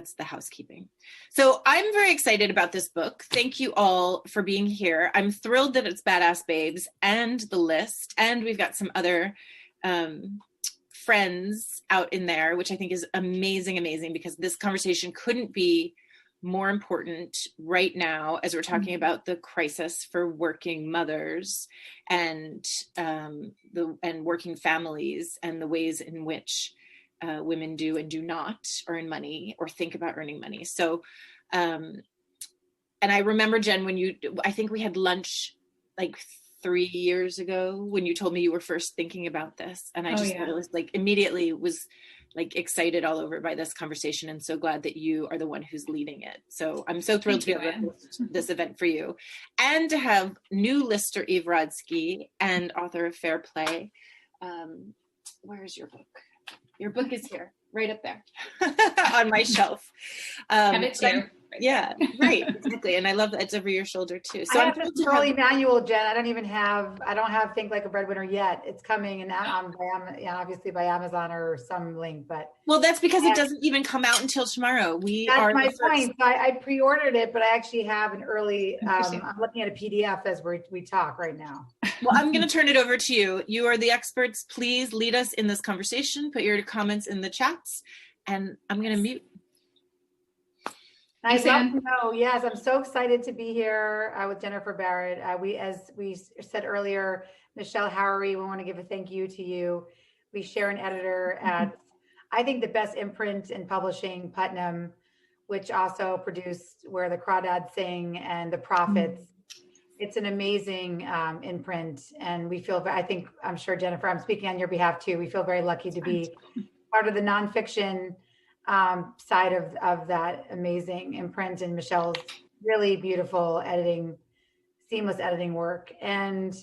That's the housekeeping. So I'm very excited about this book. Thank you all for being here. I'm thrilled that it's Badass Babes and The List, and we've got some other friends out in there, which I think is amazing, because this conversation couldn't be more important right now as we're talking about the crisis for working mothers and working families and the ways in which women do and do not earn money or think about earning money. So, and I remember, Jen, I think we had lunch like 3 years ago when you told me you were first thinking about this. And I thought it was like immediately was like excited all over by this conversation, and so glad that you are the one who's leading it. So I'm so thrilled to be able to host this event for you, and to have new lister Eve Rodsky and author of Fair Play. Where's your book? Your book is here, right up there on my shelf. Have it too. Yeah, right, exactly. And I love that it's over your shoulder too. So I have this early manual, Jen. I don't have Think Like a Breadwinner yet. It's coming, and obviously by Amazon or some link. But well, that's because it doesn't even come out until tomorrow. That's my point. So I pre-ordered it, but I actually have an early. I'm looking at a PDF as we talk right now. Well, I'm going to turn it over to you. You are the experts. Please lead us in this conversation. Put your comments in the chats, and I'm going to mute. I'd love to know. Yes, I'm so excited to be here with Jennifer Barrett. As we said earlier, Michelle Howery, we want to give a thank you to you. We share an editor at, I think, the best imprint in publishing, Putnam, which also produced Where the Crawdads Sing and The Prophets. It's an amazing imprint, and we feel, I'm sure, Jennifer, I'm speaking on your behalf too. We feel very lucky to be part of the nonfiction side of that amazing imprint, and Michelle's really beautiful seamless editing work. And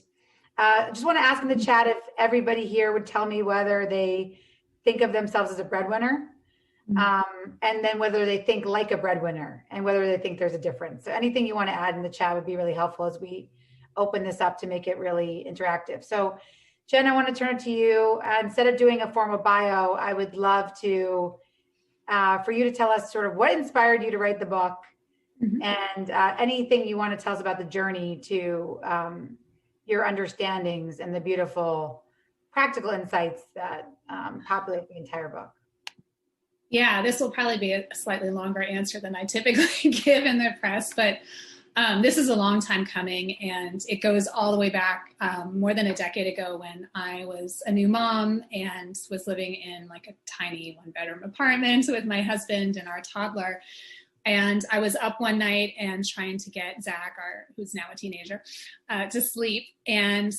just want to ask in the chat if everybody here would tell me whether they think of themselves as a breadwinner, and then whether they think like a breadwinner, and whether they think there's a difference. So anything you want to add in the chat would be really helpful as we open this up to make it really interactive. So Jen, I want to turn it to you. Instead of doing a formal bio, I would love to for you to tell us sort of what inspired you to write the book, and anything you want to tell us about the journey to your understandings and the beautiful practical insights that populate the entire book. Yeah, this will probably be a slightly longer answer than I typically give in the press, but this is a long time coming, and it goes all the way back more than a decade ago when I was a new mom and was living in like a tiny 1-bedroom apartment with my husband and our toddler. And I was up one night and trying to get Zach, who's now a teenager, to sleep, and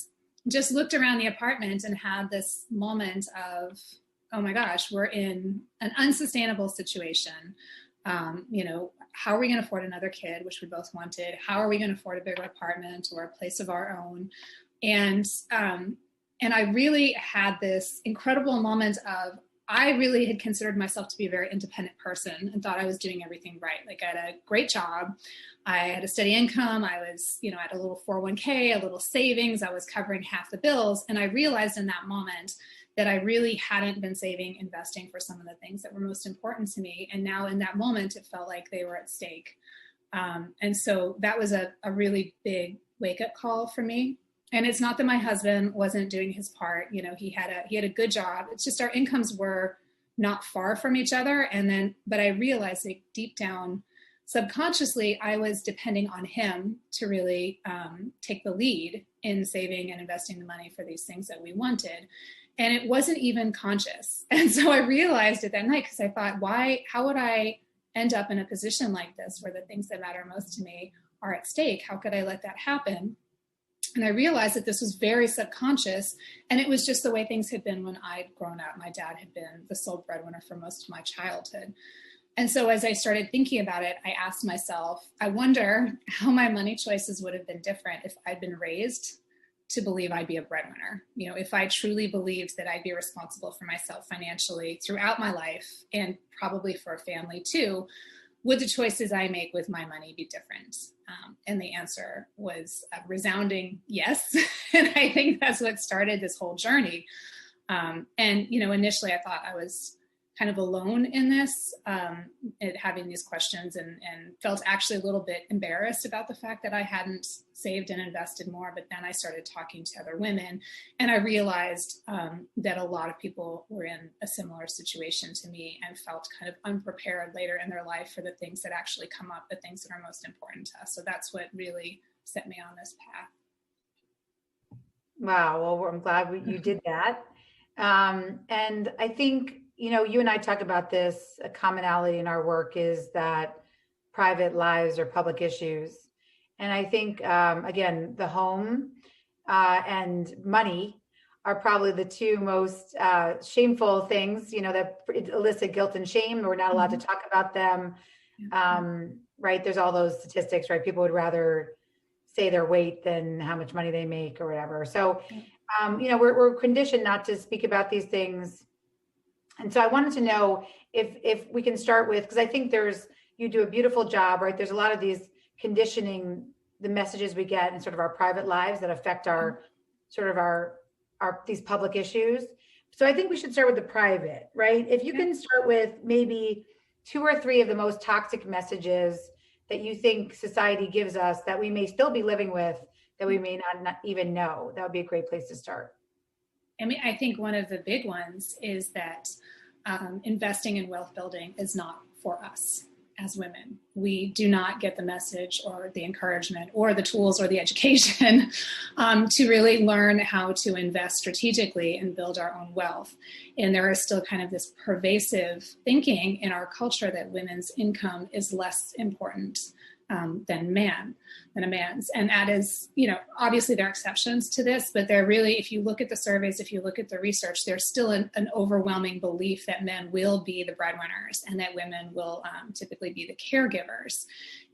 just looked around the apartment and had this moment of, oh my gosh, we're in an unsustainable situation. How are we going to afford another kid, which we both wanted? How are we going to afford a bigger apartment or a place of our own? And I really had this incredible moment of, I really had considered myself to be a very independent person and thought I was doing everything right. Like, I had a great job. I had a steady income. I was, had a little 401k, a little savings. I was covering half the bills. And I realized in that moment that I really hadn't been saving, investing for some of the things that were most important to me. And now in that moment, it felt like they were at stake. And so that was a really big wake-up call for me. And it's not that my husband wasn't doing his part. He had a good job. It's just our incomes were not far from each other. But I realized that deep down, subconsciously, I was depending on him to really take the lead in saving and investing the money for these things that we wanted. And it wasn't even conscious. And so I realized it that night, because I thought, how would I end up in a position like this where the things that matter most to me are at stake? How could I let that happen? And I realized that this was very subconscious, and it was just the way things had been when I'd grown up. My dad had been the sole breadwinner for most of my childhood. And so as I started thinking about it, I asked myself, I wonder how my money choices would have been different if I'd been raised to believe I'd be a breadwinner. If I truly believed that I'd be responsible for myself financially throughout my life, and probably for a family too, would the choices I make with my money be different? And the answer was a resounding yes. And I think that's what started this whole journey. And initially I thought I was kind of alone in this, having these questions, and felt actually a little bit embarrassed about the fact that I hadn't saved and invested more. But then I started talking to other women, and I realized that a lot of people were in a similar situation to me and felt kind of unprepared later in their life for the things that actually come up, the things that are most important to us. So that's what really set me on this path. Wow. Well, I'm glad you did that. And I think, you and I talk about this, a commonality in our work is that private lives are public issues. And I think, again, the home and money are probably the two most shameful things, that elicit guilt and shame. We're not allowed to talk about them. Right. There's all those statistics, right? People would rather say their weight than how much money they make or whatever. So, we're conditioned not to speak about these things. And so I wanted to know if we can start with, because I think you do a beautiful job, right? There's a lot of these conditioning, the messages we get in sort of our private lives that affect our these public issues. So I think we should start with the private, right? If you can start with maybe 2 or 3 of the most toxic messages that you think society gives us that we may still be living with, that we may not even know, that would be a great place to start. I mean, I think one of the big ones is that investing in wealth building is not for us as women. We do not get the message or the encouragement or the tools or the education to really learn how to invest strategically and build our own wealth. And there is still kind of this pervasive thinking in our culture that women's income is less important than a man's. And that is, obviously there are exceptions to this, but they're really, if you look at the surveys, if you look at the research, there's still an overwhelming belief that men will be the breadwinners and that women will typically be the caregivers.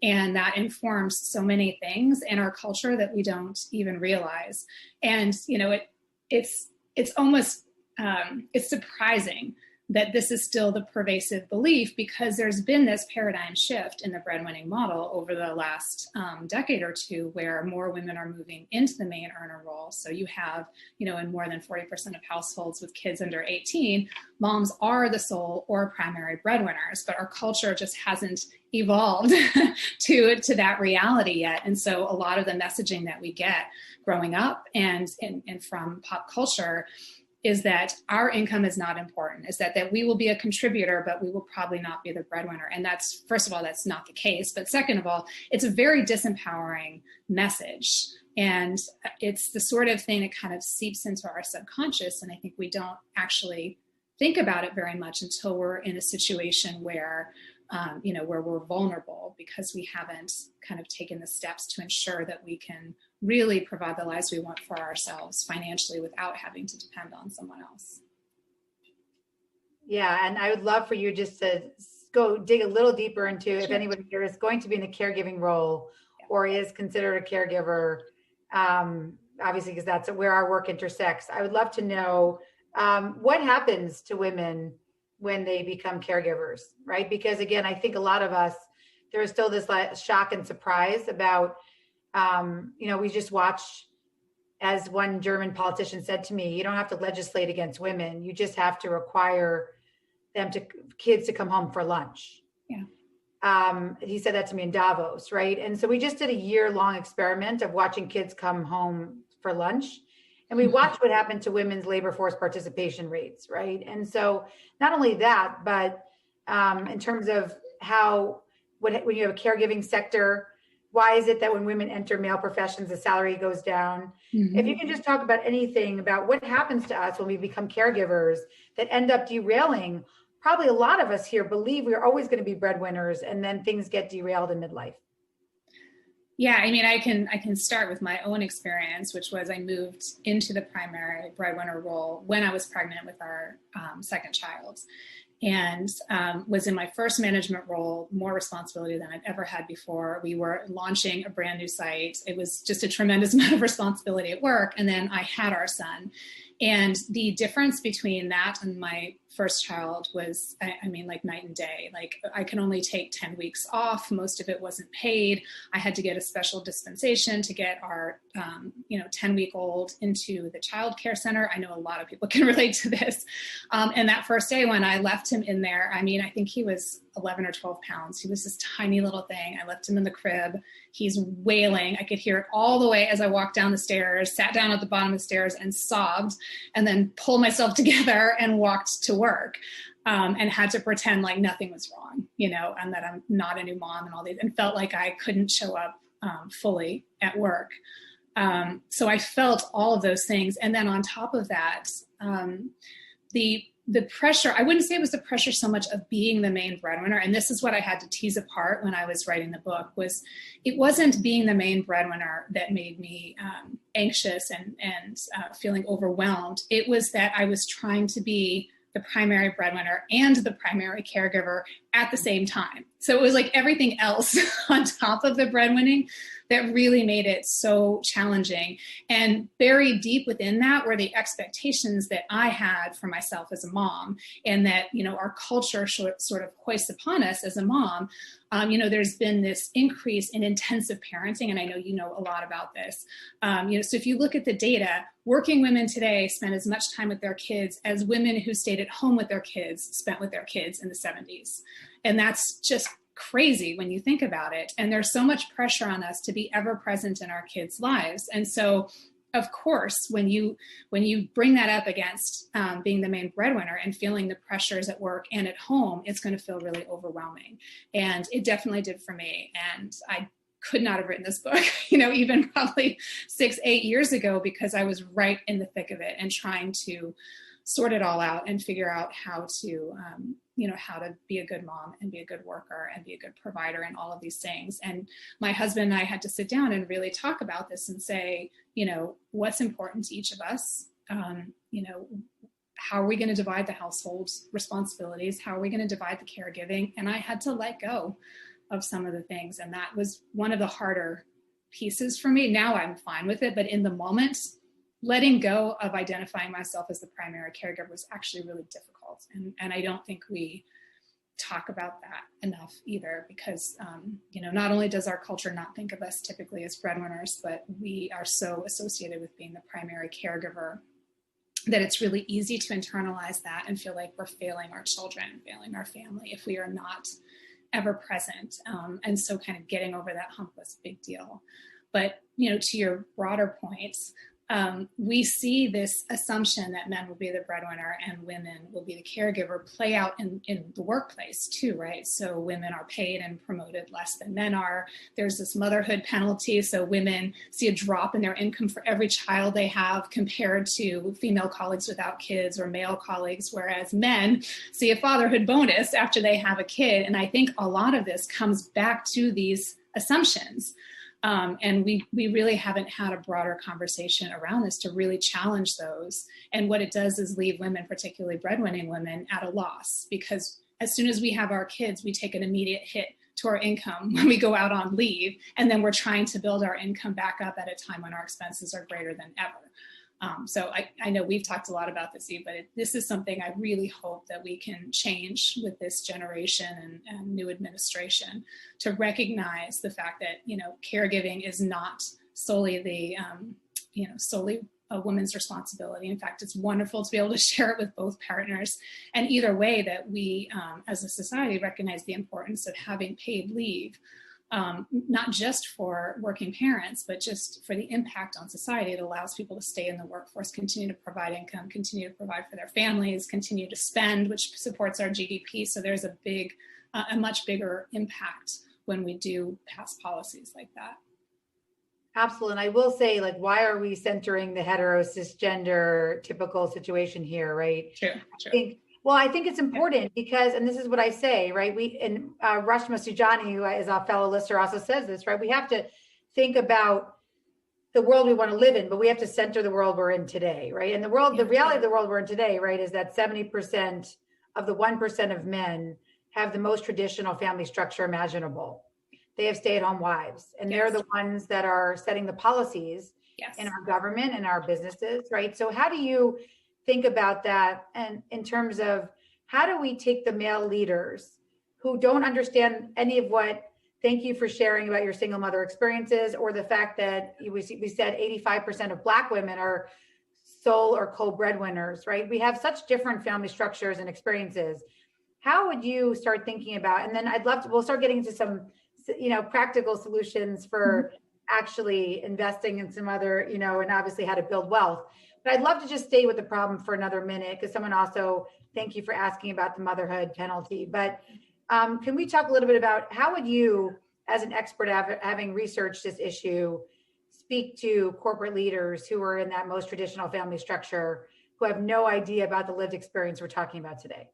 And that informs so many things in our culture that we don't even realize. And, it's almost, it's surprising that this is still the pervasive belief, because there's been this paradigm shift in the breadwinning model over the last decade or two, where more women are moving into the main earner role. So you have, in more than 40% of households with kids under 18, moms are the sole or primary breadwinners, but our culture just hasn't evolved to that reality yet. And so a lot of the messaging that we get growing up and from pop culture is that our income is not important, is that we will be a contributor, but we will probably not be the breadwinner. And that's, first of all, that's not the case. But second of all, it's a very disempowering message. And it's the sort of thing that kind of seeps into our subconscious. And I think we don't actually think about it very much until we're in a situation where, where we're vulnerable, because we haven't kind of taken the steps to ensure that we can really provide the lives we want for ourselves financially without having to depend on someone else. Yeah. And I would love for you just to go dig a little deeper into if anybody here is going to be in a caregiving role or is considered a caregiver, obviously, because that's where our work intersects. I would love to know what happens to women when they become caregivers, right? Because again, I think a lot of us, there is still this shock and surprise about, we just watch, as one German politician said to me, you don't have to legislate against women. You just have to require kids to come home for lunch. Yeah. He said that to me in Davos, right? And so we just did a year-long experiment of watching kids come home for lunch. And we watched what happened to women's labor force participation rates, right? And so not only that, but in terms of when you have a caregiving sector, why is it that when women enter male professions, the salary goes down? Mm-hmm. If you can just talk about anything about what happens to us when we become caregivers that end up derailing, probably a lot of us here believe we're always going to be breadwinners, and then things get derailed in midlife. Yeah, I mean, I can start with my own experience, which was I moved into the primary breadwinner role when I was pregnant with our second child, and was in my first management role, more responsibility than I've ever had before. We were launching a brand new site. It was just a tremendous amount of responsibility at work. And then I had our son. And the difference between that and my first child was, I mean, like night and day. Like I could only take 10 weeks off. Most of it wasn't paid. I had to get a special dispensation to get our, 10-week-old into the child care center. I know a lot of people can relate to this. And that first day when I left him in there, I mean, I think he was 11 or 12 pounds. He was this tiny little thing. I left him in the crib. He's wailing. I could hear it all the way as I walked down the stairs, sat down at the bottom of the stairs and sobbed, and then pulled myself together and walked to work, and had to pretend like nothing was wrong, and that I'm not a new mom and all these, and felt like I couldn't show up fully at work. So I felt all of those things. And then on top of that, the pressure, I wouldn't say it was the pressure so much of being the main breadwinner. And this is what I had to tease apart when I was writing the book, was it wasn't being the main breadwinner that made me anxious and feeling overwhelmed. It was that I was trying to be the primary breadwinner and the primary caregiver at the same time. So it was like everything else on top of the breadwinning that really made it so challenging. And buried deep within that were the expectations that I had for myself as a mom, and that, our culture sort of hoists upon us as a mom. There's been this increase in intensive parenting, and I know you know a lot about this. So if you look at the data, working women today spend as much time with their kids as women who stayed at home with their kids spent with their kids in the 70s. And that's just crazy when you think about it. And there's so much pressure on us to be ever present in our kids' lives. And so, of course, when you bring that up against being the main breadwinner and feeling the pressures at work and at home, it's going to feel really overwhelming. And it definitely did for me. And I could not have written this book, even probably 6-8 years ago, because I was right in the thick of it and trying to sort it all out and figure out how to be a good mom and be a good worker and be a good provider and all of these things. And my husband and I had to sit down and really talk about this and say, what's important to each of us? How are we going to divide the household's responsibilities? How are we going to divide the caregiving? And I had to let go of some of the things. And that was one of the harder pieces for me. Now I'm fine with it, but in the moment, letting go of identifying myself as the primary caregiver was actually really difficult. And I don't think we talk about that enough either, because, not only does our culture not think of us typically as breadwinners, but we are so associated with being the primary caregiver that it's really easy to internalize that and feel like we're failing our children, failing our family if we are not ever present. And so kind of getting over that hump was a big deal. But, to your broader points, we see this assumption that men will be the breadwinner and women will be the caregiver play out in the workplace too, right? So women are paid and promoted less than men are. There's this motherhood penalty. So women see a drop in their income for every child they have compared to female colleagues without kids or male colleagues, whereas men see a fatherhood bonus after they have a kid. And I think a lot of this comes back to these assumptions. And we really haven't had a broader conversation around this to really challenge those. And what it does is leave women, particularly breadwinning women, at a loss, because as soon as we have our kids, we take an immediate hit to our income when we go out on leave. And then we're trying to build our income back up at a time when our expenses are greater than ever. So I know we've talked a lot about this, Eve, but this is something I really hope that we can change with this generation and new administration, to recognize the fact that, caregiving is not solely solely a woman's responsibility. In fact, it's wonderful to be able to share it with both partners. And either way, that we, as a society, recognize the importance of having paid leave. Not just for working parents, but just for the impact on society. It allows people to stay in the workforce, continue to provide income, continue to provide for their families, continue to spend, which supports our GDP. So there's a much bigger impact when we do pass policies like that. Absolutely. And I will say, why are we centering the hetero cisgender typical situation here, right? True. I think it's important because, and this is what I say, right? Rashma Sujani, who is our fellow listener, also says this, right? We have to think about the world we want to live in, but we have to center the world we're in today, right? And the reality of the world we're in today, right, is that 70% of the 1% of men have the most traditional family structure imaginable. They have stay-at-home wives, and they're the ones that are setting the policies in our government and our businesses, right? So how do you think about that, and in terms of how do we take the male leaders who don't understand any of what, thank you for sharing about your single mother experiences, or the fact that we said 85% of Black women are sole or co-breadwinners, right? We have such different family structures and experiences. How would you start thinking about, and then we'll start getting into some, practical solutions for actually investing in some other, and obviously how to build wealth. But I'd love to just stay with the problem for another minute, because someone also, thank you for asking about the motherhood penalty. But can we talk a little bit about how would you, as an expert having researched this issue, speak to corporate leaders who are in that most traditional family structure, who have no idea about the lived experience we're talking about today?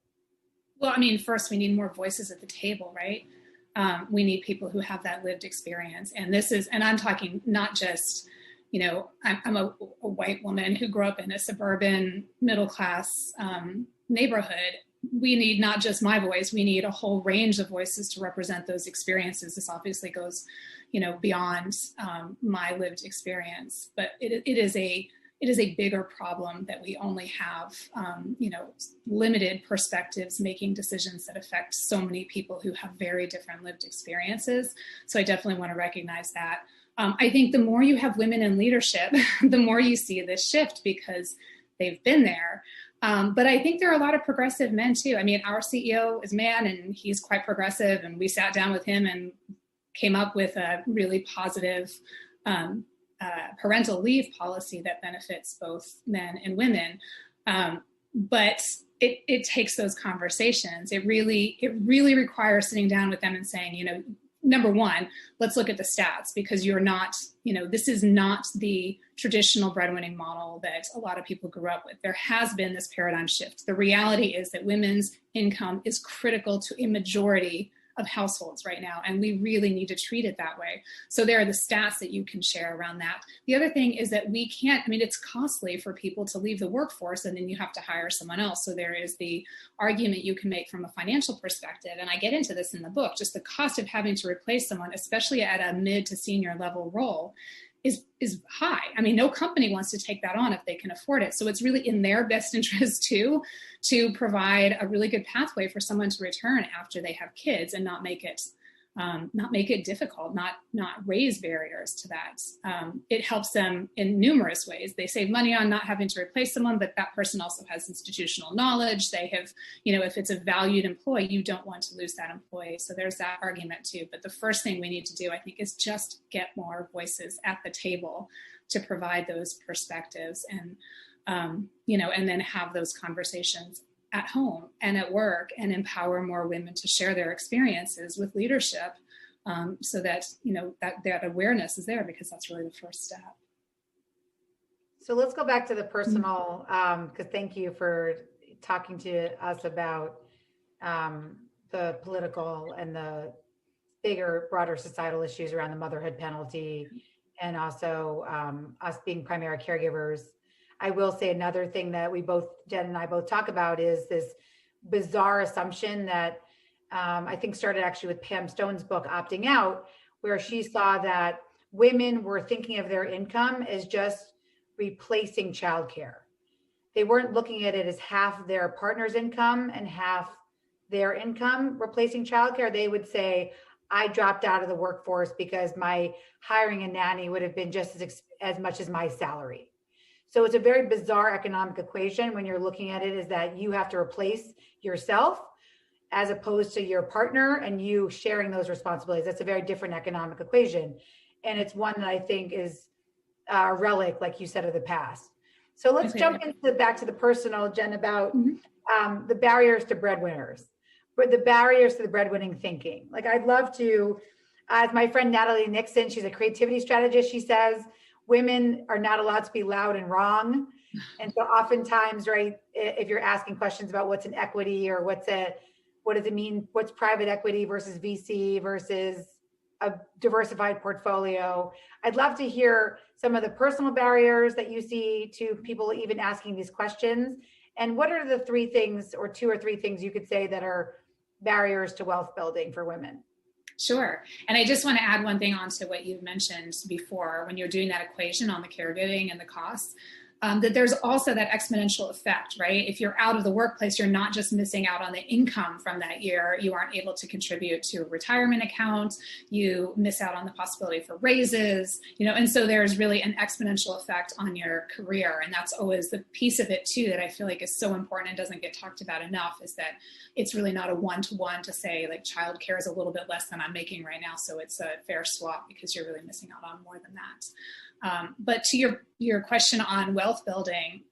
Well, I mean, first we need more voices at the table, right? We need people who have that lived experience. And I'm talking not just, I'm a white woman who grew up in a suburban middle-class neighborhood. We need not just my voice, we need a whole range of voices to represent those experiences. This obviously goes, beyond my lived experience, but it is a bigger problem that we only have, limited perspectives making decisions that affect so many people who have very different lived experiences. So I definitely want to recognize that. I think the more you have women in leadership, the more you see this shift because they've been there. But I think there are a lot of progressive men too. I mean, our CEO is a man and he's quite progressive, and we sat down with him and came up with a really positive parental leave policy that benefits both men and women. But it takes those conversations. It really requires sitting down with them and saying, number one, let's look at the stats, because you're not, this is not the traditional breadwinning model that a lot of people grew up with. There has been this paradigm shift. The reality is that women's income is critical to a majority of households right now, and we really need to treat it that way. So there are the stats that you can share around that. The other thing is that it's costly for people to leave the workforce and then you have to hire someone else. So there is the argument you can make from a financial perspective, and I get into this in the book, just the cost of having to replace someone, especially at a mid to senior level role, is high. I mean, no company wants to take that on if they can afford it. So it's really in their best interest too, to provide a really good pathway for someone to return after they have kids and not make it difficult, not raise barriers to that. It helps them in numerous ways. They save money on not having to replace someone, but that person also has institutional knowledge. They have, if it's a valued employee, you don't want to lose that employee. So there's that argument too. But the first thing we need to do, I think, is just get more voices at the table to provide those perspectives and, and then have those conversations at home and at work and empower more women to share their experiences with leadership, so that, that awareness is there, because that's really the first step. So let's go back to the personal, because thank you for talking to us about the political and the bigger, broader societal issues around the motherhood penalty, and also us being primary caregivers. I will say another thing that Jen and I both talk about is this bizarre assumption that I think started actually with Pam Stone's book, Opting Out, where she saw that women were thinking of their income as just replacing childcare. They weren't looking at it as half their partner's income and half their income replacing childcare. They would say, I dropped out of the workforce because my hiring a nanny would have been just as much as my salary. So it's a very bizarre economic equation when you're looking at it, is that you have to replace yourself as opposed to your partner and you sharing those responsibilities. That's a very different economic equation. And it's one that I think is a relic, like you said, of the past. So let's jump back to the personal, Jen, about the barriers to breadwinners, the barriers to the breadwinning thinking. Like, I'd love to, as my friend Natalie Nixon, she's a creativity strategist, she says, women are not allowed to be loud and wrong. And so oftentimes, right, if you're asking questions about what's an equity or what does it mean, what's private equity versus VC versus a diversified portfolio, I'd love to hear some of the personal barriers that you see to people even asking these questions. And what are the three things or two or three things you could say that are barriers to wealth building for women? Sure. And I just want to add one thing onto what you've mentioned before when you're doing that equation on the caregiving and the costs. that there's also that exponential effect, right? If you're out of the workplace, you're not just missing out on the income from that year. You aren't able to contribute to a retirement account. You miss out on the possibility for raises, and so there's really an exponential effect on your career. And that's always the piece of it too, that I feel like is so important and doesn't get talked about enough, is that it's really not a one-to-one to say like childcare is a little bit less than I'm making right now, so it's a fair swap, because you're really missing out on more than that. But to your question on wealth building,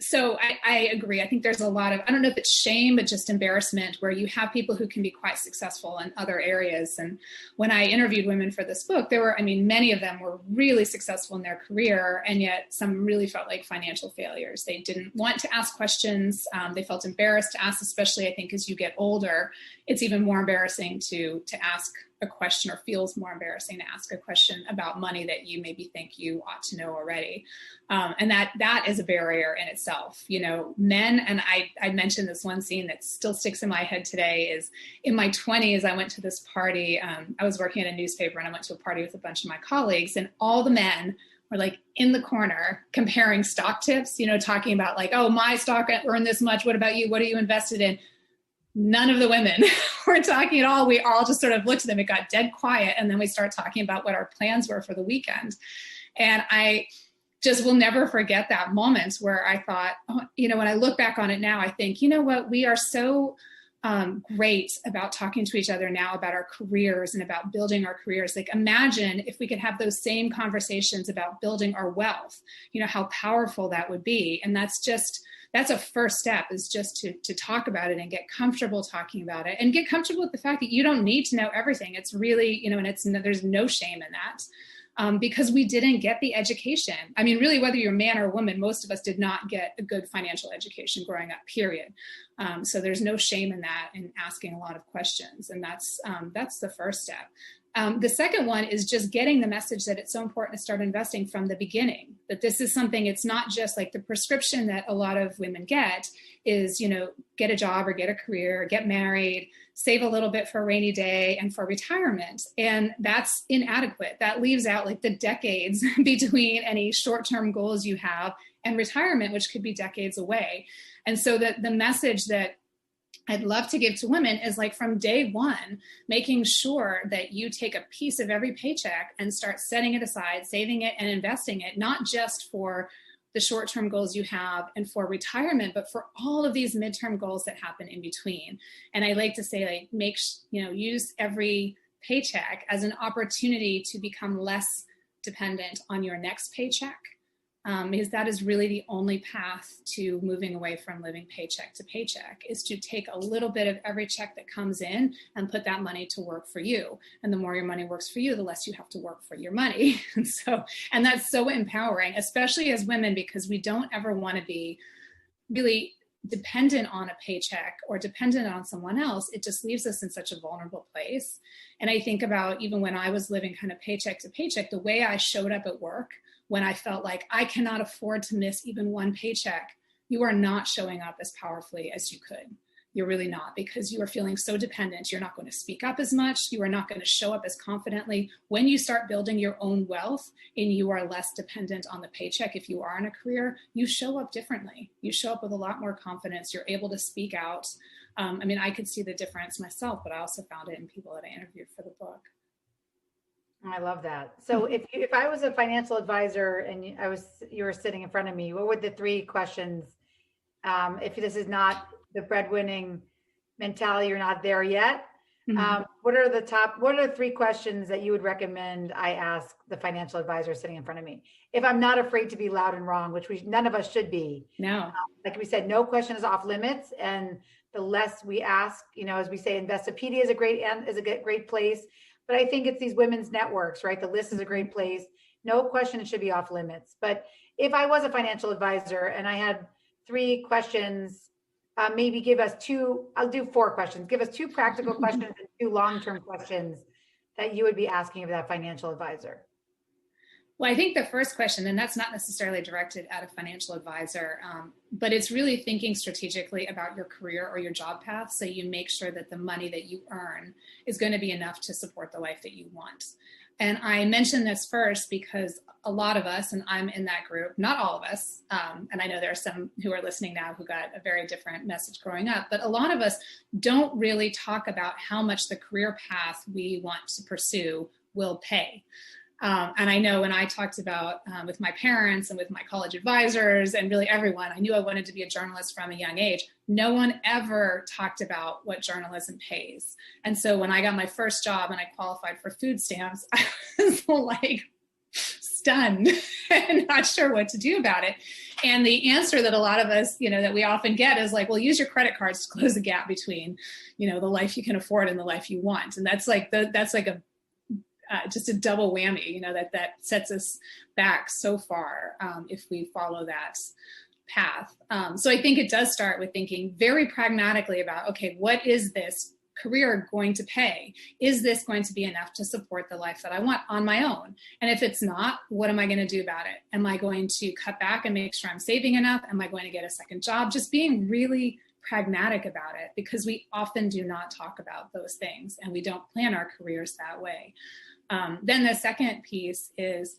so I agree. I think there's a lot of, I don't know if it's shame, but just embarrassment, where you have people who can be quite successful in other areas. And when I interviewed women for this book, many of them were really successful in their career, and yet some really felt like financial failures. They didn't want to ask questions. They felt embarrassed to ask, especially I think as you get older, it's even more embarrassing to ask a question, or feels more embarrassing to ask a question about money that you maybe think you ought to know already. And that is a barrier in itself. Men, and I mentioned this one scene that still sticks in my head today, is in my 20s, I went to this party. I was working at a newspaper, and I went to a party with a bunch of my colleagues, and all the men were like in the corner comparing stock tips, talking about like, oh, my stock earned this much. What about you? What are you invested in? None of the women were talking at all. We all just sort of looked at them. It got dead quiet. And then we started talking about what our plans were for the weekend. And I just will never forget that moment where I thought, when I look back on it now, I think, you know what, we are so great about talking to each other now about our careers and about building our careers. Like, imagine if we could have those same conversations about building our wealth, how powerful that would be. And that's a first step, is just to talk about it and get comfortable talking about it, and get comfortable with the fact that you don't need to know everything. It's really, and there's no shame in that, because we didn't get the education. I mean, really, whether you're a man or a woman, most of us did not get a good financial education growing up, period. So there's no shame in that, in asking a lot of questions. And that's the first step. The second one is just getting the message that it's so important to start investing from the beginning, that this is something, it's not just like the prescription that a lot of women get is, get a job or get a career, or get married, save a little bit for a rainy day and for retirement. And that's inadequate. That leaves out like the decades between any short-term goals you have and retirement, which could be decades away. And so that the message that I'd love to give to women is like from day one, making sure that you take a piece of every paycheck and start setting it aside, saving it and investing it, not just for the short-term goals you have and for retirement, but for all of these midterm goals that happen in between. And I like to say, like, use every paycheck as an opportunity to become less dependent on your next paycheck. Because that is really the only path to moving away from living paycheck to paycheck, is to take a little bit of every check that comes in and put that money to work for you. And the more your money works for you, the less you have to work for your money. And that's so empowering, especially as women, because we don't ever want to be really dependent on a paycheck or dependent on someone else. It just leaves us in such a vulnerable place. And I think about even when I was living kind of paycheck to paycheck, the way I showed up at work when I felt like I cannot afford to miss even one paycheck, you are not showing up as powerfully as you could. You're really not, because you are feeling so dependent. You're not going to speak up as much. You are not going to show up as confidently. When you start building your own wealth and you are less dependent on the paycheck, if you are in a career, you show up differently. You show up with a lot more confidence. You're able to speak out. I could see the difference myself, but I also found it in people that I interviewed for the book. I love that. So if I was a financial advisor and you were sitting in front of me, what would the three questions, if this is not the breadwinning mentality, you're not there yet, what are the three questions that you would recommend I ask the financial advisor sitting in front of me? If I'm not afraid to be loud and wrong, which none of us should be. No. Like we said, no question is off limits. And the less we ask, as we say, Investopedia is a great place. But I think it's these women's networks, right? The list is a great place. No question it should be off limits. But if I was a financial advisor and I had three questions, maybe give us two, I'll do four questions. Give us two practical questions and two long-term questions that you would be asking of that financial advisor. Well, I think the first question, and that's not necessarily directed at a financial advisor, but it's really thinking strategically about your career or your job path, so you make sure that the money that you earn is going to be enough to support the life that you want. And I mention this first because a lot of us, and I'm in that group, not all of us, and I know there are some who are listening now who got a very different message growing up, but a lot of us don't really talk about how much the career path we want to pursue will pay. And I know when I talked about with my parents and with my college advisors and really everyone, I knew I wanted to be a journalist from a young age. No one ever talked about what journalism pays. And so when I got my first job and I qualified for food stamps, I was like stunned and not sure what to do about it. And the answer that a lot of us, that we often get is like, well, use your credit cards to close the gap between, the life you can afford and the life you want. And that's like just a double whammy, that sets us back so far if we follow that path. So I think it does start with thinking very pragmatically about, okay, what is this career going to pay? Is this going to be enough to support the life that I want on my own? And if it's not, what am I going to do about it? Am I going to cut back and make sure I'm saving enough? Am I going to get a second job? Just being really pragmatic about it, because we often do not talk about those things and we don't plan our careers that way. Then the second piece is,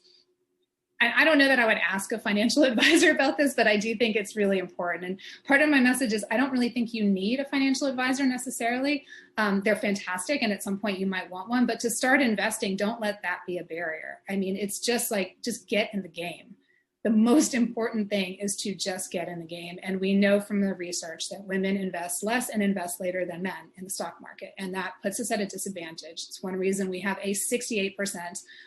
I don't know that I would ask a financial advisor about this, but I do think it's really important. And part of my message is I don't really think you need a financial advisor necessarily. They're fantastic. And at some point you might want one, but to start investing, don't let that be a barrier. I mean, it's just get in the game. The most important thing is to just get in the game. And we know from the research that women invest less and invest later than men in the stock market. And that puts us at a disadvantage. It's one reason we have a 68%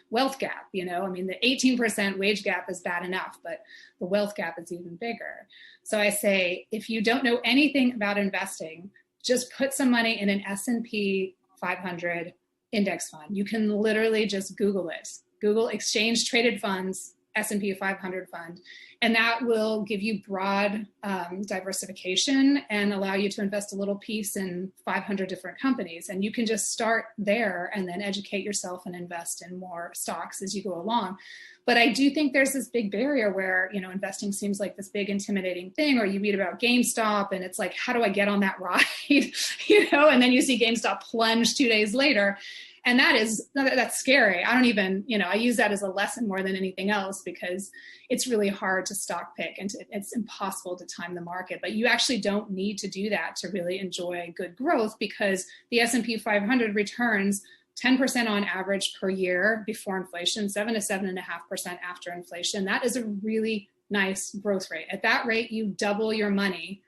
wealth gap. The 18% wage gap is bad enough, but the wealth gap is even bigger. So I say, if you don't know anything about investing, just put some money in an S&P 500 index fund. You can literally just Google it. Google exchange traded funds, S&P 500 fund, and that will give you broad diversification and allow you to invest a little piece in 500 different companies. And you can just start there and then educate yourself and invest in more stocks as you go along. But I do think there's this big barrier where, investing seems like this big intimidating thing, or you read about GameStop and it's like, how do I get on that ride? And then you see GameStop plunge 2 days later. And that's scary. I don't even, I use that as a lesson more than anything else, because it's really hard to stock pick and it's impossible to time the market. But you actually don't need to do that to really enjoy good growth, because the S&P 500 returns 10% on average per year before inflation, 7 to 7.5% after inflation. That is a really nice growth rate. At that rate, you double your money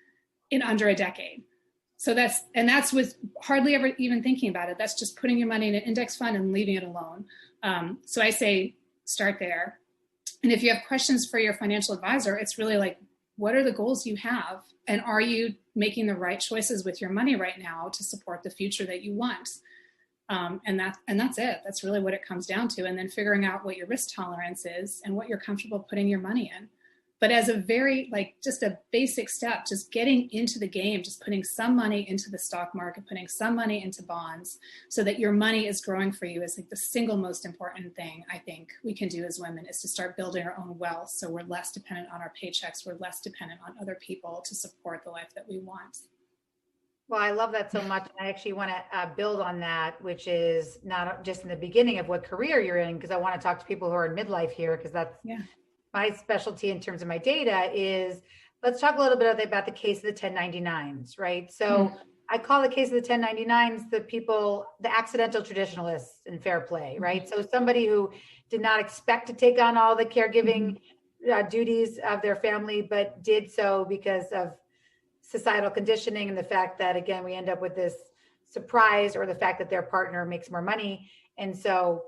in under a decade. So that's with hardly ever even thinking about it. That's just putting your money in an index fund and leaving it alone. So I say, start there. And if you have questions for your financial advisor, it's really like, what are the goals you have? And are you making the right choices with your money right now to support the future that you want? And that's it. That's really what it comes down to. And then figuring out what your risk tolerance is and what you're comfortable putting your money in. But as a very, just a basic step, just getting into the game, just putting some money into the stock market, putting some money into bonds so that your money is growing for you is the single most important thing I think we can do as women, is to start building our own wealth. So we're less dependent on our paychecks. We're less dependent on other people to support the life that we want. Well, I love that so much. I actually want to build on that, which is not just in the beginning of what career you're in, because I want to talk to people who are in midlife here, because that's my specialty in terms of my data. Is let's talk a little bit about the case of the 1099s, right? So I call the case of the 1099s the accidental traditionalists in fair play, right? So somebody who did not expect to take on all the caregiving duties of their family, but did so because of societal conditioning and the fact that, again, we end up with this surprise, or the fact that their partner makes more money. And so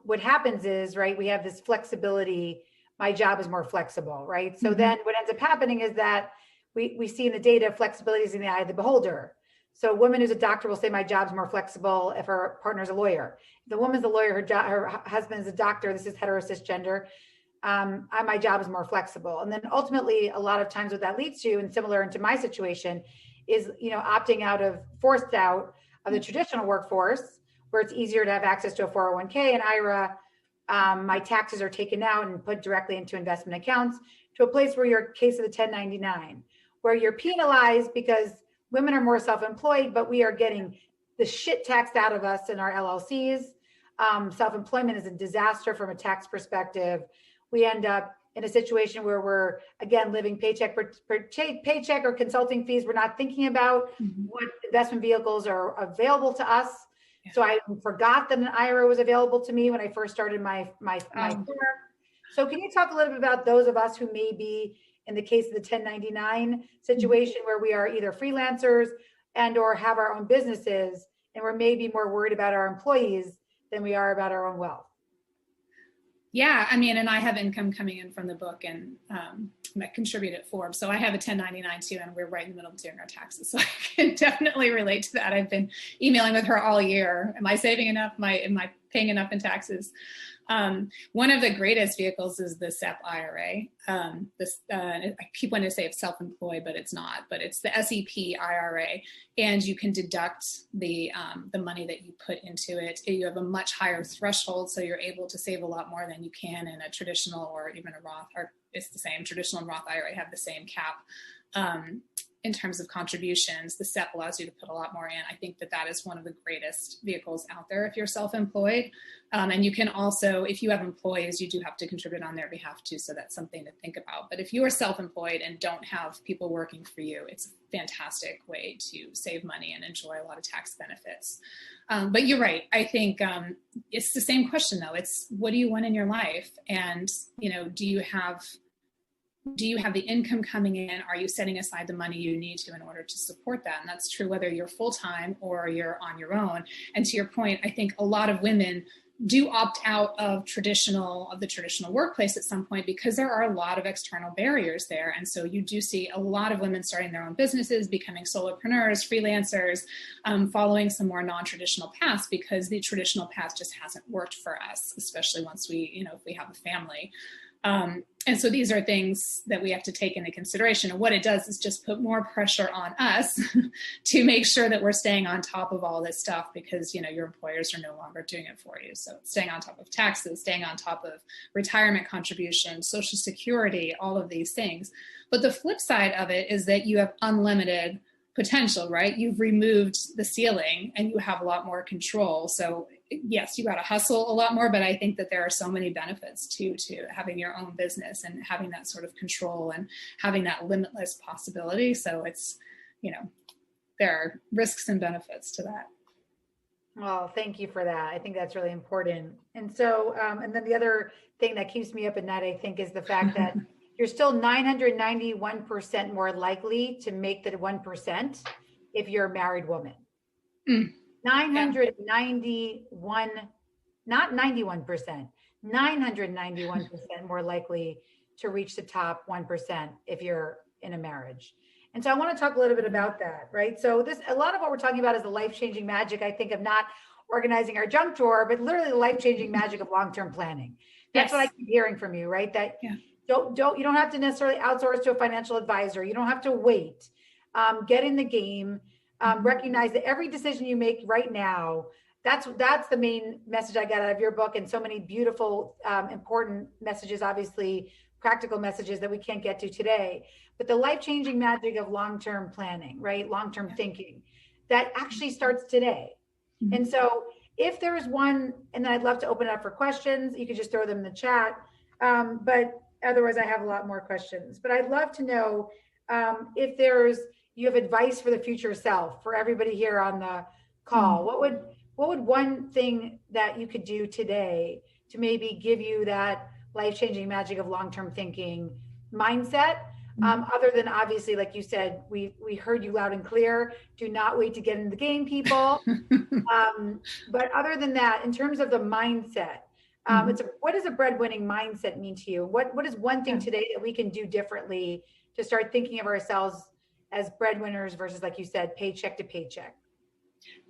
what happens is, right, we have this flexibility. My job is more flexible, right? So then what ends up happening is that we see in the data, flexibility is in the eye of the beholder. So a woman who's a doctor will say, my job's more flexible if her partner's a lawyer. If the woman's a lawyer, her husband is a doctor, this is hetero cisgender, my job is more flexible. And then ultimately, a lot of times what that leads to, and similar into my situation, is, opting forced out of the traditional workforce, where it's easier to have access to a 401k and IRA. My taxes are taken out and put directly into investment accounts, to a place where you're case of the 1099, where you're penalized because women are more self-employed, but we are getting the shit taxed out of us in our LLCs. Self-employment is a disaster from a tax perspective. We end up in a situation where we're, again, living paycheck per paycheck, or consulting fees. We're not thinking about what investment vehicles are available to us. Yeah. So I forgot that an IRA was available to me when I first started my firm. So can you talk a little bit about those of us who may be in the case of the 1099 situation, where we are either freelancers and or have our own businesses, and we're maybe more worried about our employees than we are about our own wealth? Yeah, I mean, and I have income coming in from the book, and I contribute at Forbes. So I have a 1099 too, and we're right in the middle of doing our taxes. So I can definitely relate to that. I've been emailing with her all year. Am I saving enough? Am I paying enough in taxes? One of the greatest vehicles is the SEP IRA. I keep wanting to say it's self-employed, but it's not. But it's the SEP IRA, and you can deduct the money that you put into it. You have a much higher threshold, so you're able to save a lot more than you can in a traditional or even a Roth. Or it's the same. Traditional and Roth IRA have the same cap. In terms of contributions, the SEP allows you to put a lot more in. I think that is one of the greatest vehicles out there if you're self-employed. And you can also, if you have employees, you do have to contribute on their behalf too. So that's something to think about. But if you are self-employed and don't have people working for you, it's a fantastic way to save money and enjoy a lot of tax benefits. But you're right. I think it's the same question though. It's, what do you want in your life? And, do you have the income coming in? Are you setting aside the money you need to in order to support that? And that's true whether you're full-time or you're on your own. And to your point, I think a lot of women do opt out of the traditional workplace at some point, because there are a lot of external barriers there. And so you do see a lot of women starting their own businesses, becoming solopreneurs, freelancers, following some more non-traditional paths, because the traditional path just hasn't worked for us, especially once if we have a family. And so these are things that we have to take into consideration. And what it does is just put more pressure on us to make sure that we're staying on top of all this stuff, because, your employers are no longer doing it for you. So staying on top of taxes, staying on top of retirement contributions, Social Security, all of these things. But the flip side of it is that you have unlimited potential, right? You've removed the ceiling and you have a lot more control. So yes, you got to hustle a lot more, but I think that there are so many benefits to having your own business and having that sort of control and having that limitless possibility. So it's, there are risks and benefits to that. Well, thank you for that. I think that's really important. And so, and then the other thing that keeps me up at night, I think, is the fact that you're still 991% more likely to make the 1% if you're a married woman. 991, not 91%, 991% more likely to reach the top 1% if you're in a marriage. And so I want to talk a little bit about that, right? So a lot of what we're talking about is the life-changing magic, I think, of not organizing our junk drawer, but literally the life-changing magic of long-term planning. That's what I keep hearing from you, right? That you don't have to necessarily outsource to a financial advisor. You don't have to wait. Get in the game. Recognize that every decision you make right now, that's the main message I got out of your book, and so many beautiful, important messages, obviously practical messages that we can't get to today. But the life-changing magic of long-term planning, right? Long-term thinking, that actually starts today. And so if there is one, and then I'd love to open it up for questions, you could just throw them in the chat. But otherwise I have a lot more questions, but I'd love to know if you have advice for the future self, for everybody here on the call. What would one thing that you could do today to maybe give you that life-changing magic of long-term thinking mindset? Other than, obviously, like you said, we heard you loud and clear. Do not wait to get in the game, people. But other than that, in terms of the mindset, what does a breadwinning mindset mean to you? What is one thing today that we can do differently to start thinking of ourselves as breadwinners versus, like you said, paycheck to paycheck?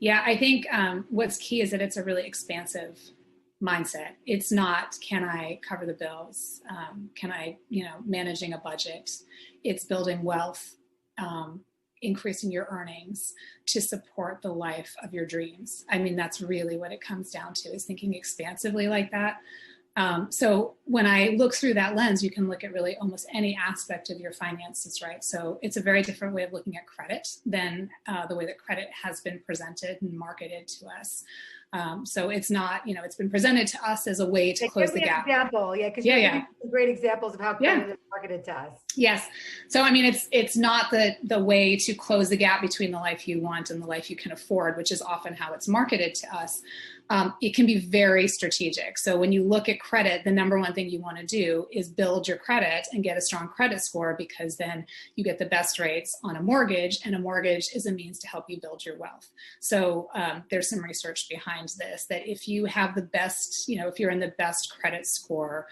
Yeah, I think what's key is that it's a really expansive mindset. It's not, can I cover the bills? Can I, managing a budget? It's building wealth, increasing your earnings to support the life of your dreams. I mean, that's really what it comes down to, is thinking expansively like that. So when I look through that lens, you can look at really almost any aspect of your finances, right? So it's a very different way of looking at credit than the way that credit has been presented and marketed to us. So it's not, it's been presented to us as a way to close the gap. Example. Yeah. Cause you're great examples of how credit is marketed to us. Yes. So, I mean, it's not the way to close the gap between the life you want and the life you can afford, which is often how it's marketed to us. It can be very strategic. So when you look at credit, the number one thing you want to do is build your credit and get a strong credit score, because then you get the best rates on a mortgage, and a mortgage is a means to help you build your wealth. So there's some research behind this, that if you have the best, if you're in the best credit score,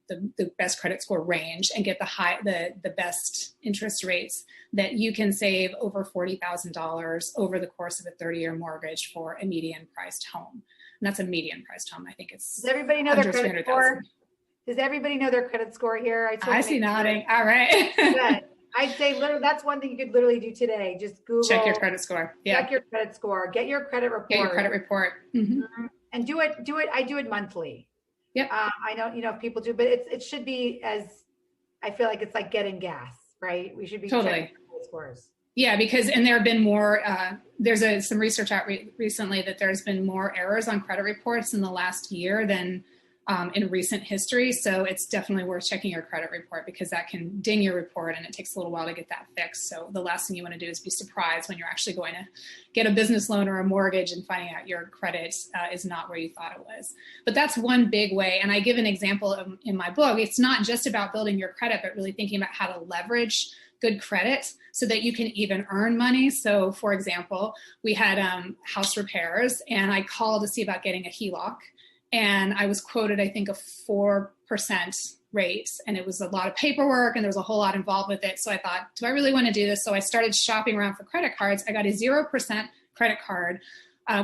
the best credit score range, and get the best interest rates, that you can save over $40,000 over the course of a 30-year mortgage for a median priced home. And that's a median priced home. I think it's Does everybody know their credit score? Does everybody know their credit score here? I see nodding. All right. Good. I'd say literally that's one thing you could literally do today. Just Google. Check your credit score. Yeah. Check your credit score. Get your credit report. Get your credit report. Mm-hmm. And do it. I do it monthly. Yep. I know, people do, but it should be I feel like it's like getting gas, right? We should be totally checking credit scores. Yeah, and there have been more, there's some research out recently that there's been more errors on credit reports in the last year than in recent history. So it's definitely worth checking your credit report, because that can ding your report and it takes a little while to get that fixed. So the last thing you want to do is be surprised when you're actually going to get a business loan or a mortgage and finding out your credit is not where you thought it was. But that's one big way. And I give an example in my book. It's not just about building your credit, but really thinking about how to leverage good credit so that you can even earn money. So for example, we had house repairs, and I called to see about getting a HELOC. And I was quoted, I think, a 4% rate. And it was a lot of paperwork, and there was a whole lot involved with it. So I thought, do I really want to do this? So I started shopping around for credit cards. I got a 0% credit card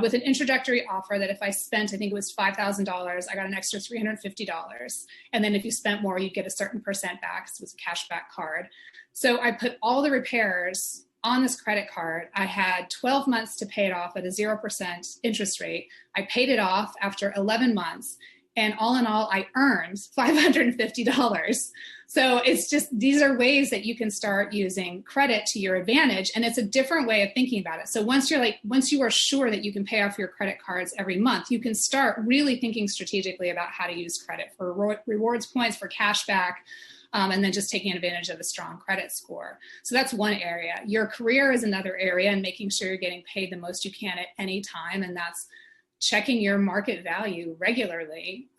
with an introductory offer that if I spent, I think it was $5,000, I got an extra $350. And then if you spent more, you'd get a certain percent back. So it was a cashback card. So I put all the repairs on this credit card. I had 12 months to pay it off at a 0% interest rate. I paid it off after 11 months. And all in all, I earned $550. So it's just, these are ways that you can start using credit to your advantage. And it's a different way of thinking about it. So once you are sure that you can pay off your credit cards every month, you can start really thinking strategically about how to use credit for rewards points, for cash back, and then just taking advantage of a strong credit score. So that's one area. Your career is another area, and making sure you're getting paid the most you can at any time. And that's checking your market value regularly,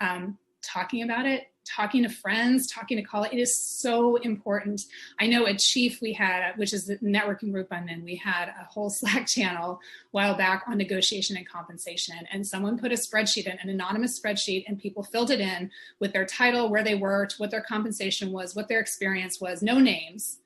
talking about it, talking to friends, talking to colleagues. It is so important. I know at Chief we had, which is the networking group I'm in, we had a whole Slack channel a while back on negotiation and compensation. And someone put a spreadsheet in, an anonymous spreadsheet, and people filled it in with their title, where they worked, what their compensation was, what their experience was, no names,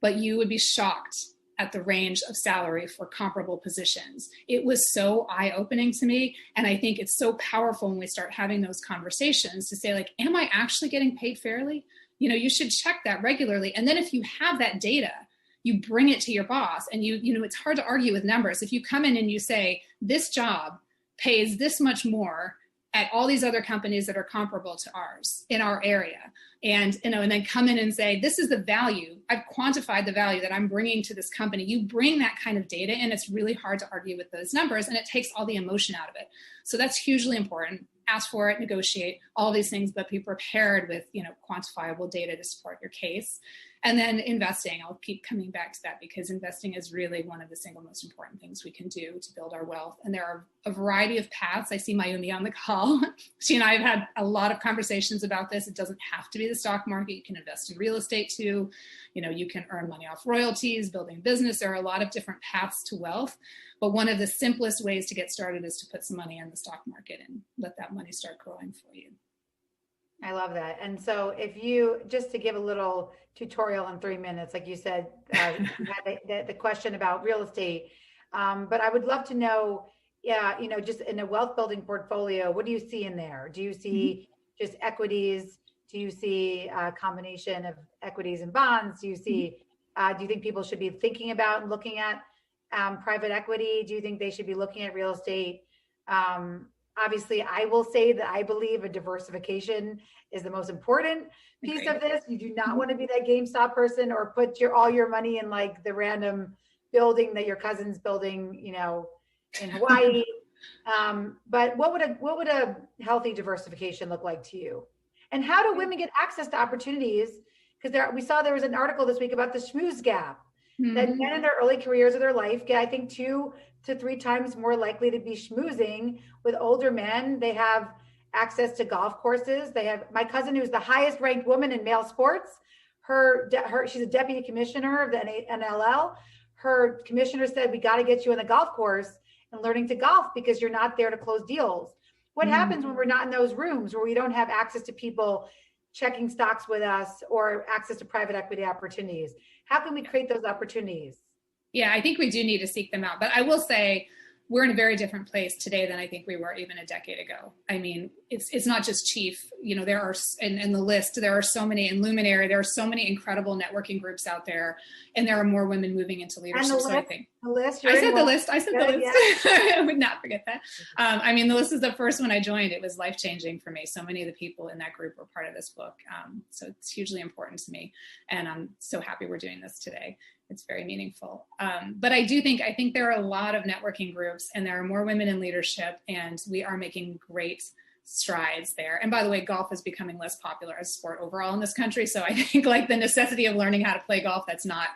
but you would be shocked at the range of salary for comparable positions. It was so eye-opening to me. And I think it's so powerful when we start having those conversations to say, like, am I actually getting paid fairly? You should check that regularly. And then if you have that data, you bring it to your boss, and it's hard to argue with numbers. If you come in and you say, this job pays this much more at all these other companies that are comparable to ours in our area. And then come in and say, this is the value. I've quantified the value that I'm bringing to this company. You bring that kind of data, and it's really hard to argue with those numbers, and it takes all the emotion out of it. So that's hugely important. Ask for it, negotiate, all these things, but be prepared with, quantifiable data to support your case. And then investing, I'll keep coming back to that, because investing is really one of the single most important things we can do to build our wealth. And there are a variety of paths. I see Mayumi on the call. She and I have had a lot of conversations about this. It doesn't have to be the stock market. You can invest in real estate too. You can earn money off royalties, building business. There are a lot of different paths to wealth. But one of the simplest ways to get started is to put some money in the stock market and let that money start growing for you. I love that. And so just to give a little tutorial in 3 minutes, like you said, the question about real estate, but I would love to know, just in a wealth building portfolio, what do you see in there? Do you see just equities? Do you see a combination of equities and bonds? Do you see, do you think people should be thinking about and looking at private equity? Do you think they should be looking at real estate? Obviously, I will say that I believe a diversification is the most important piece of this. You do not want to be that GameStop person or put all your money in like the random building that your cousin's building, in Hawaii. But what would a healthy diversification look like to you? And how do women get access to opportunities? Because we saw there was an article this week about the schmooze gap, that men in their early careers of their life get, I think, 2 to 3 times more likely to be schmoozing with older men. They have access to golf courses. They have, my cousin, who's the highest ranked woman in male sports, she's a deputy commissioner of the NLL. Her commissioner said, we got to get you in the golf course and learning to golf because you're not there to close deals. What happens when we're not in those rooms where we don't have access to people checking stocks with us or access to private equity opportunities? How can we create those opportunities? Yeah, I think we do need to seek them out. But I will say we're in a very different place today than I think we were even a decade ago. I mean, it's not just Chief, you know, there are, in the list, there are so many, in Luminary, there are so many incredible networking groups out there, and there are more women moving into leadership. So I think I said the list. I would not forget that. I mean, the list is the first one I joined. It was life-changing for me. So many of the people in that group were part of this book. So it's hugely important to me. And I'm so happy we're doing this today. It's very meaningful. But I think there are a lot of networking groups, and there are more women in leadership, and we are making great strides there. And by the way, golf is becoming less popular as a sport overall in this country. So I think like the necessity of learning how to play golf, that's not,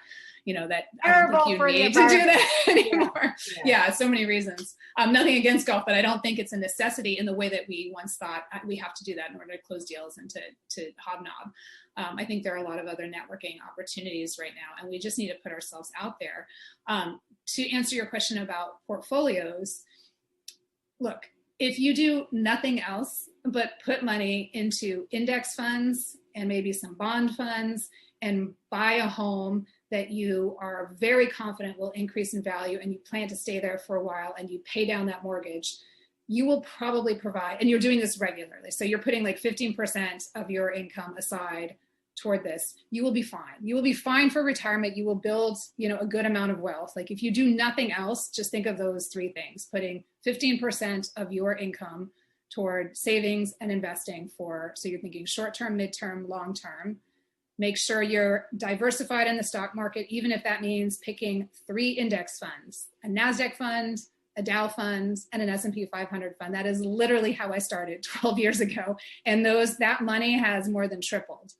you know, that I don't think you need to do that anymore. Yeah, so many reasons. Nothing against golf, but I don't think it's a necessity in the way that we once thought we have to do that in order to close deals and to hobnob. I think there are a lot of other networking opportunities right now, and we just need to put ourselves out there. To answer your question about portfolios, look, if you do nothing else but put money into index funds and maybe some bond funds and buy a home that you are very confident will increase in value, and you plan to stay there for a while, and you pay down that mortgage, you will probably provide, and you're doing this regularly, so you're putting like 15% of your income aside toward this, you will be fine. You will be fine for retirement. You will build, you know, a good amount of wealth. Like if you do nothing else, just think of those 3 things: putting 15% of your income toward savings and investing so you're thinking short-term, mid-term, long-term. Make sure you're diversified in the stock market, even if that means picking 3 index funds: a NASDAQ fund, a Dow fund, and an S&P 500 fund. That is literally how I started 12 years ago. And that money has more than tripled.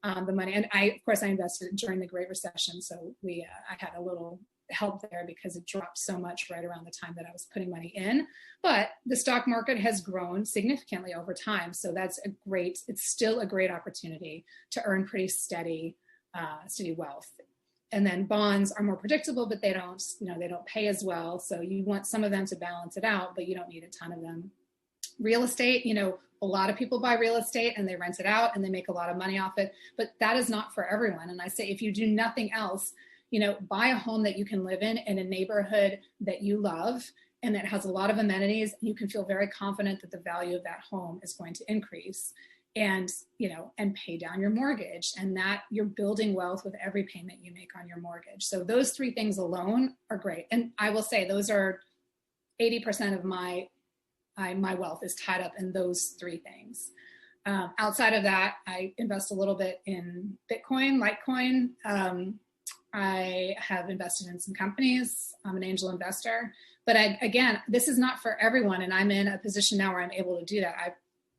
The money. And of course, I invested during the Great Recession. So I had a little help there because it dropped so much right around the time that I was putting money in. But the stock market has grown significantly over time. So it's still a great opportunity to earn pretty steady wealth. And then bonds are more predictable, but they don't pay as well. So you want some of them to balance it out, but you don't need a ton of them. Real estate, a lot of people buy real estate and they rent it out and they make a lot of money off it, but that is not for everyone. And I say, if you do nothing else, buy a home that you can live in a neighborhood that you love and that has a lot of amenities. You can feel very confident that the value of that home is going to increase, and pay down your mortgage, and that you're building wealth with every payment you make on your mortgage. So those 3 things alone are great. And I will say those are 80% of my wealth is tied up in those 3 things. Outside of that, I invest a little bit in Bitcoin, Litecoin. I have invested in some companies. I'm an angel investor. But again, this is not for everyone. And I'm in a position now where I'm able to do that. I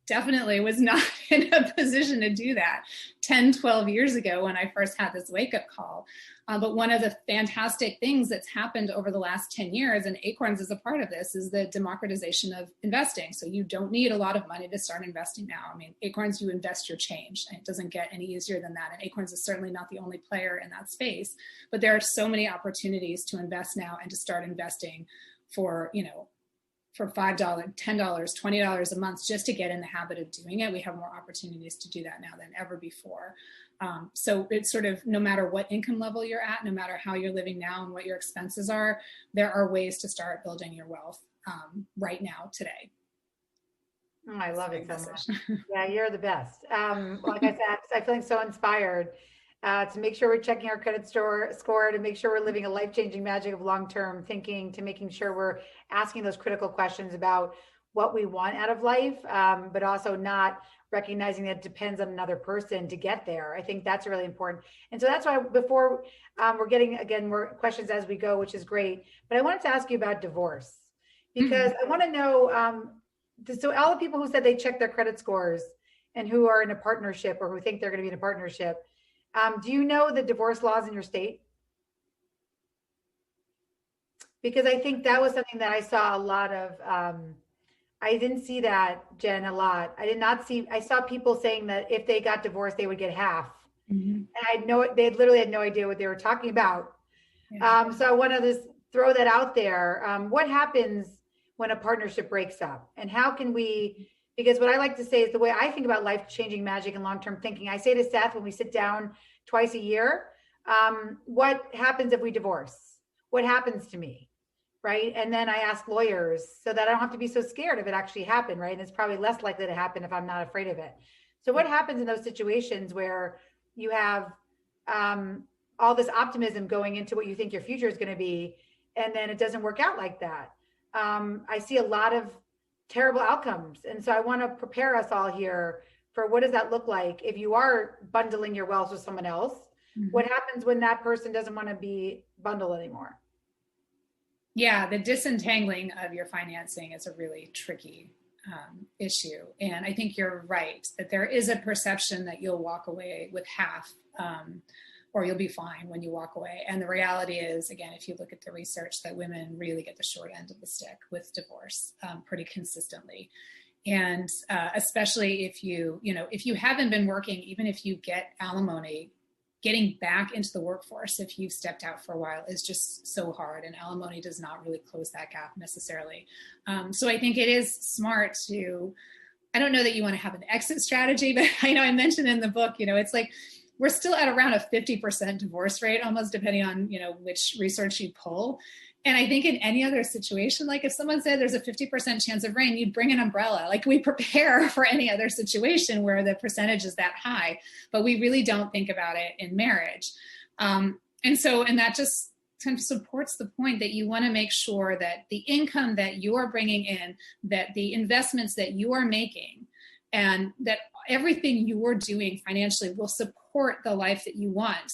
definitely was not in a position to do that 10, 12 years ago when I first had this wake-up call. But one of the fantastic things that's happened over the last 10 years, and Acorns is a part of this, is the democratization of investing. So you don't need a lot of money to start investing now. I mean, Acorns, you invest your change, and it doesn't get any easier than that. And Acorns is certainly not the only player in that space. But there are so many opportunities to invest now and to start investing for $5, $10, $20 a month, just to get in the habit of doing it. We have more opportunities to do that now than ever before. So it's sort of, no matter what income level you're at, no matter how you're living now and what your expenses are, there are ways to start building your wealth right now, today. Oh, I love it so much. Yeah, you're the best. Like I said, I'm feeling so inspired to make sure we're checking our credit score, to make sure we're living a life-changing magic of long-term thinking, to making sure we're asking those critical questions about what we want out of life, but also not recognizing that it depends on another person to get there. I think that's really important. And so that's why before we're getting, again, more questions as we go, which is great. But I wanted to ask you about divorce, because I want to know, so all the people who said they check their credit scores and who are in a partnership or who think they're going to be in a partnership, do you know the divorce laws in your state? Because I think that was something that I saw a lot of. I didn't see that, Jen, a lot. I saw people saying that if they got divorced, they would get half. And they literally had no idea what they were talking about. Yeah. So I want to just throw that out there. What happens when a partnership breaks up, and how can we, because what I like to say is the way I think about life-changing magic and long-term thinking. I say to Seth when we sit down twice a year, what happens if we divorce? What happens to me? Right. And then I ask lawyers so that I don't have to be so scared of it actually happen. Right. And it's probably less likely to happen if I'm not afraid of it. So what happens in those situations where you have all this optimism going into what you think your future is going to be, and then it doesn't work out like that? I see a lot of terrible outcomes. And so I want to prepare us all here for what does that look like if you are bundling your wealth with someone else? What happens when that person doesn't want to be bundled anymore? Yeah, the disentangling of your financing is a really tricky issue. And I think you're right that there is a perception that you'll walk away with half or you'll be fine when you walk away. And the reality is, again, if you look at the research, that women really get the short end of the stick with divorce pretty consistently. And especially if if you haven't been working, even if you get alimony, getting back into the workforce, if you've stepped out for a while, is just so hard, and alimony does not really close that gap necessarily. So I think it is smart to, I don't know that you want to have an exit strategy, but I know I mentioned in the book, it's like, we're still at around a 50% divorce rate, almost, depending on, which research you pull. And I think in any other situation, like if someone said there's a 50% chance of rain, you'd bring an umbrella. Like, we prepare for any other situation where the percentage is that high, but we really don't think about it in marriage. And that just kind of supports the point that you want to make sure that the income that you are bringing in, that the investments that you are making, and that everything you are doing financially will support the life that you want,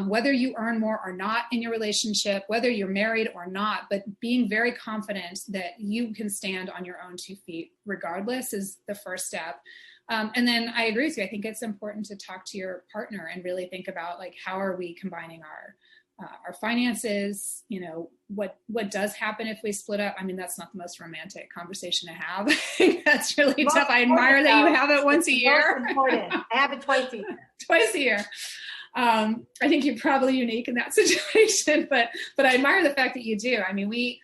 whether you earn more or not in your relationship, whether you're married or not, but being very confident that you can stand on your own 2 feet regardless is the first step. And then I agree with you. I think it's important to talk to your partner and really think about, like, how are we combining our finances? What does happen if we split up? I mean, that's not the most romantic conversation to have. That's really tough. I admire that you have it once a year. I have it twice a year. Twice a year. I think you're probably unique in that situation, but I admire the fact that you do. I mean,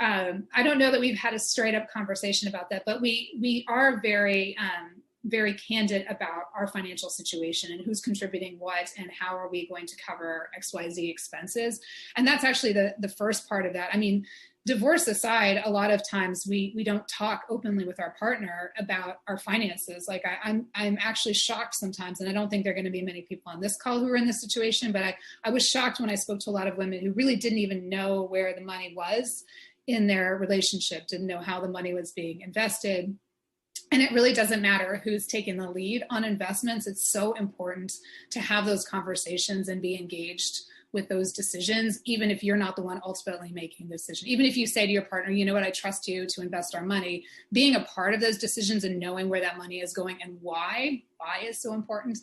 I don't know that we've had a straight up conversation about that, but we are very candid about our financial situation and who's contributing what and how are we going to cover XYZ expenses. And that's actually the first part of that. I mean, divorce aside, a lot of times we don't talk openly with our partner about our finances. Like, I'm actually shocked sometimes, and I don't think there are going to be many people on this call who are in this situation, but I was shocked when I spoke to a lot of women who really didn't even know where the money was in their relationship, didn't know how the money was being invested. And it really doesn't matter who's taking the lead on investments. It's so important to have those conversations and be engaged with those decisions, even if you're not the one ultimately making the decision. Even if you say to your partner, you know what, I trust you to invest our money, being a part of those decisions and knowing where that money is going and why is so important.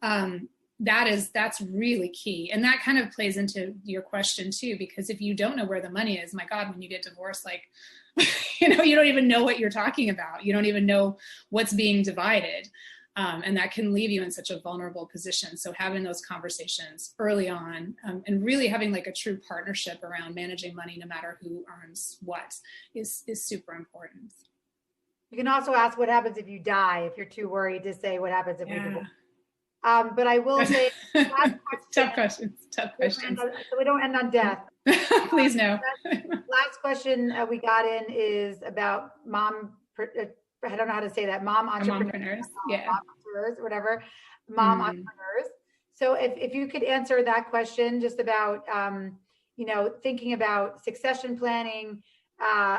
That's really key. And that kind of plays into your question too, because if you don't know where the money is, my God, when you get divorced, like, you don't even know what you're talking about. You don't even know what's being divided. And that can leave you in such a vulnerable position. So having those conversations early on and really having like a true partnership around managing money, no matter who earns what, is super important. You can also ask what happens if you die, if you're too worried to say what happens if we divorce. But I will say, tough questions. So we don't end on death. Please no. Last question we got in is about mom. I don't know how to say that. Mom entrepreneurs. Yeah. Entrepreneurs, whatever. Mom entrepreneurs. So if you could answer that question, just about thinking about succession planning.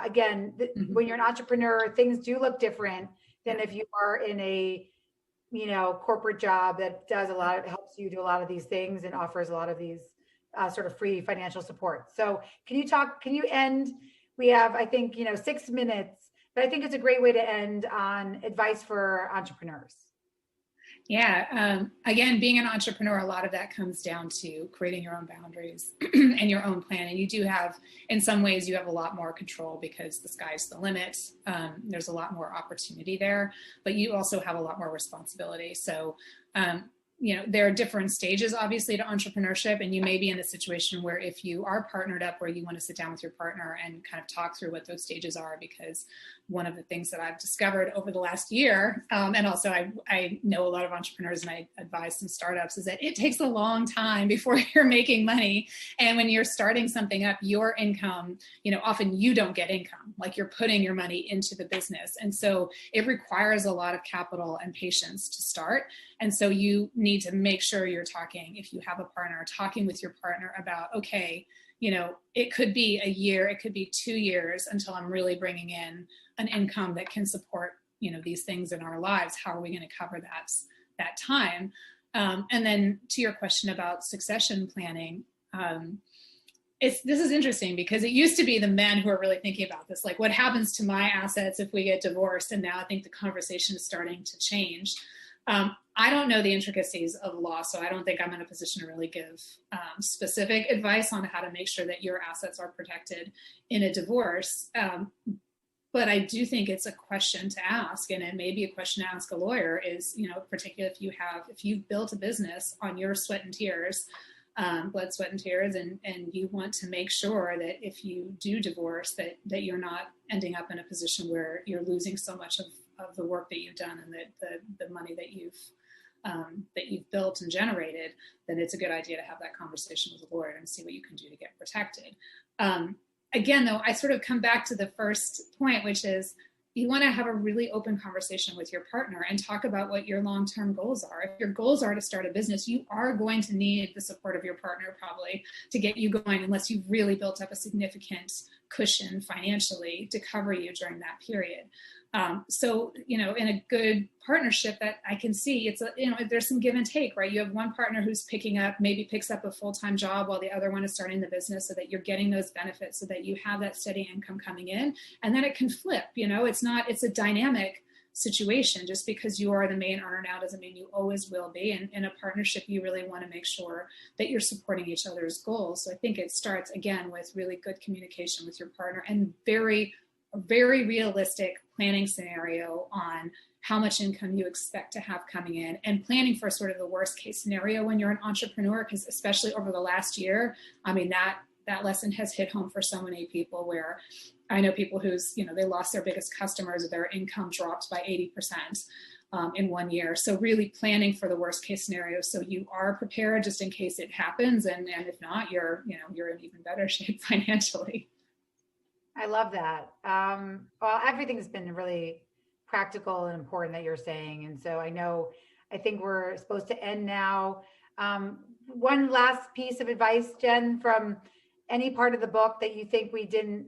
Again, when you're an entrepreneur, things do look different than if you are in a corporate job that does helps you do a lot of these things and offers a lot of these sort of free financial support. So can you end We have, I think, 6 minutes, but I think it's a great way to end on advice for entrepreneurs. Yeah. Again, being an entrepreneur, a lot of that comes down to creating your own boundaries and your own plan. And you do have, in some ways, you have a lot more control because the sky's the limit. There's a lot more opportunity there, but you also have a lot more responsibility. So, there are different stages, obviously, to entrepreneurship, and you may be in a situation where if you are partnered up, where you want to sit down with your partner and kind of talk through what those stages are, because one of the things that I've discovered over the last year, and also I know a lot of entrepreneurs and I advise some startups, is that it takes a long time before you're making money. And when you're starting something up, your income, often you don't get income, like you're putting your money into the business. And so it requires a lot of capital and patience to start. And so you need to make sure you're talking, if you have a partner, talking with your partner about, okay, it could be a year, it could be 2 years until I'm really bringing in an income that can support, these things in our lives. How are we going to cover that time? And then to your question about succession planning, this is interesting because it used to be the men who are really thinking about this, like what happens to my assets if we get divorced? And now I think the conversation is starting to change. I don't know the intricacies of law, so I don't think I'm in a position to really give specific advice on how to make sure that your assets are protected in a divorce. But I do think it's a question to ask, and it may be a question to ask a lawyer, is, particularly if you've built a business on your sweat and tears, blood, sweat, and tears, and you want to make sure that if you do divorce, that you're not ending up in a position where you're losing so much of the work that you've done and the money that you've built and generated, then it's a good idea to have that conversation with a lawyer and see what you can do to get protected. Again, though, I sort of come back to the first point, which is you want to have a really open conversation with your partner and talk about what your long-term goals are. If your goals are to start a business, you are going to need the support of your partner probably to get you going, unless you've really built up a significant cushion financially to cover you during that period. So, in a good partnership that I can see, there's some give and take, right? You have one partner who's maybe picks up a full-time job while the other one is starting the business, so that you're getting those benefits, so that you have that steady income coming in, and then it can flip. It's a dynamic situation. Just because you are the main earner now doesn't mean you always will be. And in a partnership, you really want to make sure that you're supporting each other's goals. So I think it starts again with really good communication with your partner and a very realistic planning scenario on how much income you expect to have coming in, and planning for sort of the worst case scenario when you're an entrepreneur, because especially over the last year, I mean, that lesson has hit home for so many people, where I know people who's, they lost their biggest customers, their income dropped by 80% in 1 year. So really planning for the worst case scenario, so you are prepared just in case it happens. And if not, you're in even better shape financially. I love that. Well, everything's been really practical and important that you're saying. And so I think we're supposed to end now. One last piece of advice, Jen, from any part of the book that you think we didn't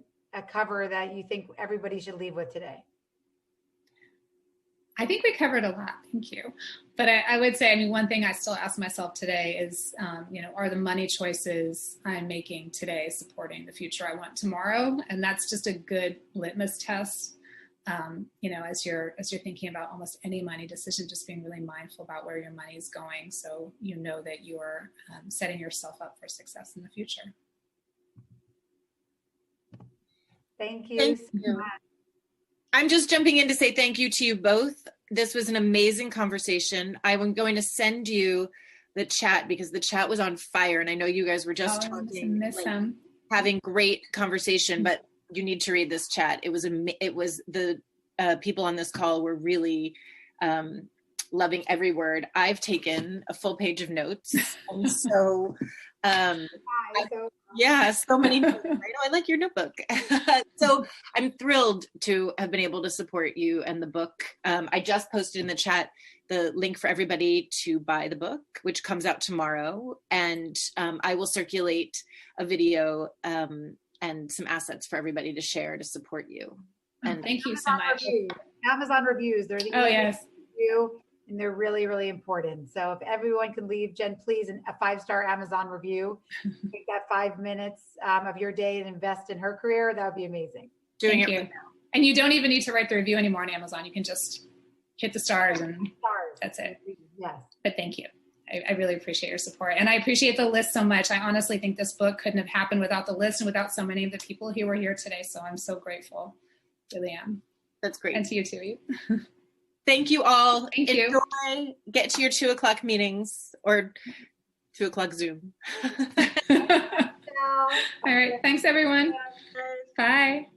cover that you think everybody should leave with today. I think we covered a lot. Thank you. But I would say, one thing I still ask myself today is, are the money choices I'm making today supporting the future I want tomorrow? And that's just a good litmus test. As you're thinking about almost any money decision, just being really mindful about where your money is going, so you know that you're setting yourself up for success in the future. Thank you so much. I'm just jumping in to say thank you to you both. This was an amazing conversation. I'm going to send you the chat because the chat was on fire, and I know you guys were just talking, having great conversation, but you need to read this chat. It was the people on this call were really loving every word. I've taken a full page of notes, and so so many notes. I know, I like your notebook. So I'm thrilled to have been able to support you and the book. I just posted in the chat the link for everybody to buy the book, which comes out tomorrow, and I will circulate a video and some assets for everybody to share to support you. And thank you so much. Amazon reviews. They're the yes. review. and they're really, really important. So if everyone can leave Jen, please, a 5-star Amazon review, take that 5 minutes of your day and invest in her career, that would be amazing. Thank you. And you don't even need to write the review anymore on Amazon. You can just hit the stars and that's it. Yes. But thank you. I really appreciate your support. And I appreciate the list so much. I honestly think this book couldn't have happened without the list and without so many of the people who were here today. So I'm so grateful. Really am. That's great. And to you too. Thank you all. Thank you. Enjoy. Get to your 2:00 meetings or 2:00 Zoom. All right. Thanks, everyone. Bye.